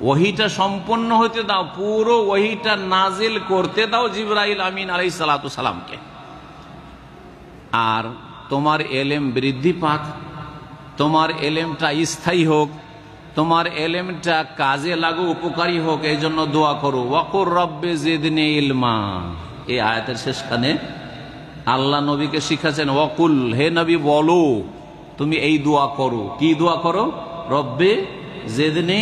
ওহীটা সম্পন্ন হতে দাও, পুরো ওহীটা নাজিল করতে দাও জিবরাইল আমিন আলাইহিস সালাতু সালামকে। আর তোমার এলেম বৃদ্ধি পাক, তোমার এলেমটা স্থায়ী হোক, তোমার এলেমটা কাজে লাগু, উপকারী হোক, এই জন্য দোয়া করো। ওয়াকুর রব্বে জিদনি ইলমা। এই আয়াতের শেষখানে আল্লাহ নবীকে শিখাচ্ছেন, ওয়াকুল, হে নবী বলো, তুমি এই দোয়া করো। কি দোয়া করো? রব্বে জিদনি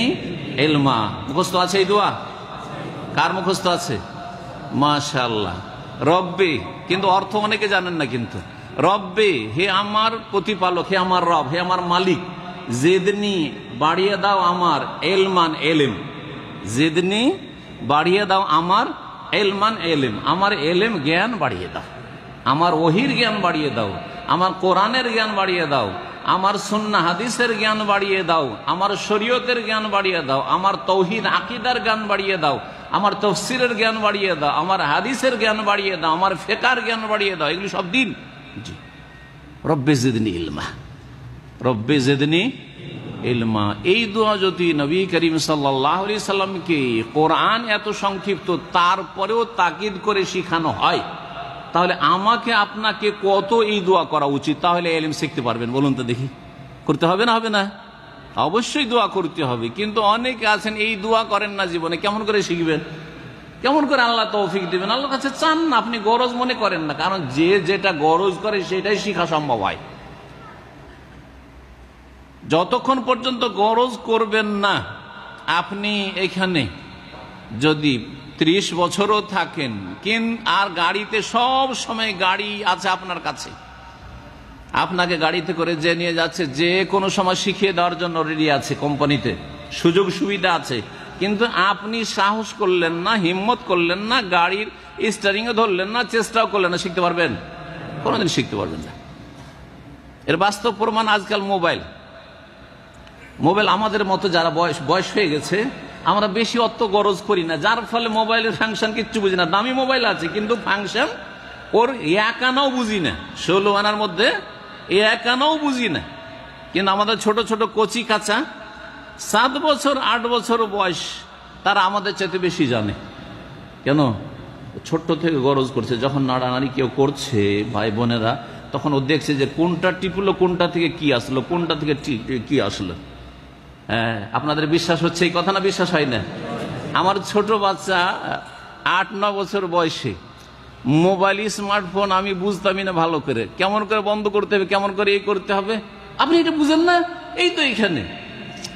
ইলমা। মুখস্থ আছে এই দোয়া? কার মুখস্থ আছে? মাশাআল্লাহ। রব্বে, কিন্তু অর্থ অনেকে জানেন না। কিন্তু রব্বে, হে আমার প্রতিপালক, হে আমার রব, হে আমার মালিক, জিদনি, বাড়িয়ে দাও আমার, এলমান, এলেম। জিদনি, বাড়িয়ে দাও আমার, এলমান, এলেম, আমার এলেম জ্ঞান বাড়িয়ে দাও, আমার ওহীর জ্ঞান বাড়িয়ে দাও, আমার কোরআনের জ্ঞান বাড়িয়ে দাও, আমার সুন্নাহ হাদিসের জ্ঞান বাড়িয়ে দাও, আমার শরীয়তের জ্ঞান বাড়িয়ে দাও, আমার তৌহিদ আকীদার জ্ঞান বাড়িয়ে দাও, আমার তাফসীরের জ্ঞান বাড়িয়ে দাও, আমার হাদিসের জ্ঞান বাড়িয়ে দাও, আমার ফিকহের জ্ঞান বাড়িয়ে দাও। এগুলি সব দিন। জি, রব্বে জিদনি ইলমা, রব্বে জিদনি ইলমা। এই দোয়া যদি নবী করিম সাল্লাল্লাহু আলাইহি সাল্লামকে কোরআন এত সংক্ষিপ্ত তারপরেও তাকিদ করে শিখানো হয়, তাহলে আমাকে আপনাকে কত এই দোয়া করা উচিত? তাহলে ইলম শিখতে পারবেন? বলুন তো দেখি। করতে হবে না? হবে না? অবশ্যই দোয়া করতে হবে। কিন্তু অনেকে আছেন এই দোয়া করেন না জীবনে। কেমন করে শিখবেন? কেমন করে আল্লাহ তৌফিক দিবেন? আল্লাহর কাছে চান না, আপনি গরজ মনে করেন না। কারণ যে যেটা গরজ করে সেটাই শিখা সম্ভব হয়। যতক্ষণ পর্যন্ত গরজ করবেন না, আপনি এখানে যদি 30 বছরও থাকেন, আর গাড়িতে সব সময় গাড়ি আছে আপনার কাছে, আপনাকে গাড়িতে করে যে নিয়ে যাচ্ছে, যে কোনো সময় শিখিয়ে দেওয়ার জন্য রেডি আছে, কোম্পানিতে সুযোগ সুবিধা আছে, কিন্তু আপনি সাহস করলেন না, হিম্মত করলেন না, গাড়ির স্টিয়ারিংও ধরলেন না, চেষ্টাও করলেন না, শিখতে পারবেন? কোনোদিন শিখতে পারবেন না। এর বাস্তব প্রমাণ আজকাল মোবাইল। আমাদের মতো যারা বয়স হয়ে গেছে, আমরা বেশি অত গরজ করি না, যার ফলে মোবাইলের ফাংশন কিচ্ছু বুঝি না। দামি মোবাইল আছে, কিন্তু ফাংশন ওর এক আনাও বুঝি না। 16 আনার মধ্যে এক আনাও বুঝি না। কিন্তু আমাদের ছোট ছোট কচি কাঁচা 7 বছর 8 বছর বয়স, তারা আমাদের চাইতে বেশি জানে। কেন? ছোট্ট থেকে গরজ করছে। যখন নাড়ানাড়ি কেউ করছে ভাই বোনেরা, তখন ও দেখছে যে কোনটা টিপলো, কোনটা থেকে কি আসলো, কোনটা থেকে কি আসলো। হ্যাঁ, আপনাদের বিশ্বাস হচ্ছে এই কথা না? বিশ্বাস হয় না? আমার ছোট বাচ্চা 8-9 বছর বয়সে মোবাইল, স্মার্টফোন আমি বুঝতামই না ভালো করে। কেমন করে বন্ধ করতে হবে, কেমন করে এই করতে হবে, আপনি এটা বুঝেন না? এই তো এখানে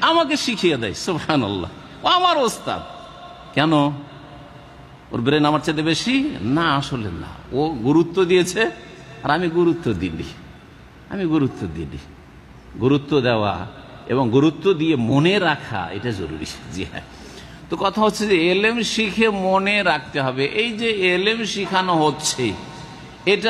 আমাকে শিখিয়ে দেয়। সুবহানাল্লাহ, ও আমার ওস্তাদ। কেন? ওর ব্রেন আমার চাইতে বেশি? না, আসলে না। ও গুরুত্ব দিয়েছে আর আমি গুরুত্ব দিইনি। গুরুত্ব দেওয়া এবং গুরুত্ব দিয়ে মনে রাখা, এটা জরুরি। জি হ্যাঁ। তো কথা হচ্ছে যে এলেম শিখে মনে রাখতে হবে। এই যে এলেম শিখানো হচ্ছে, এটা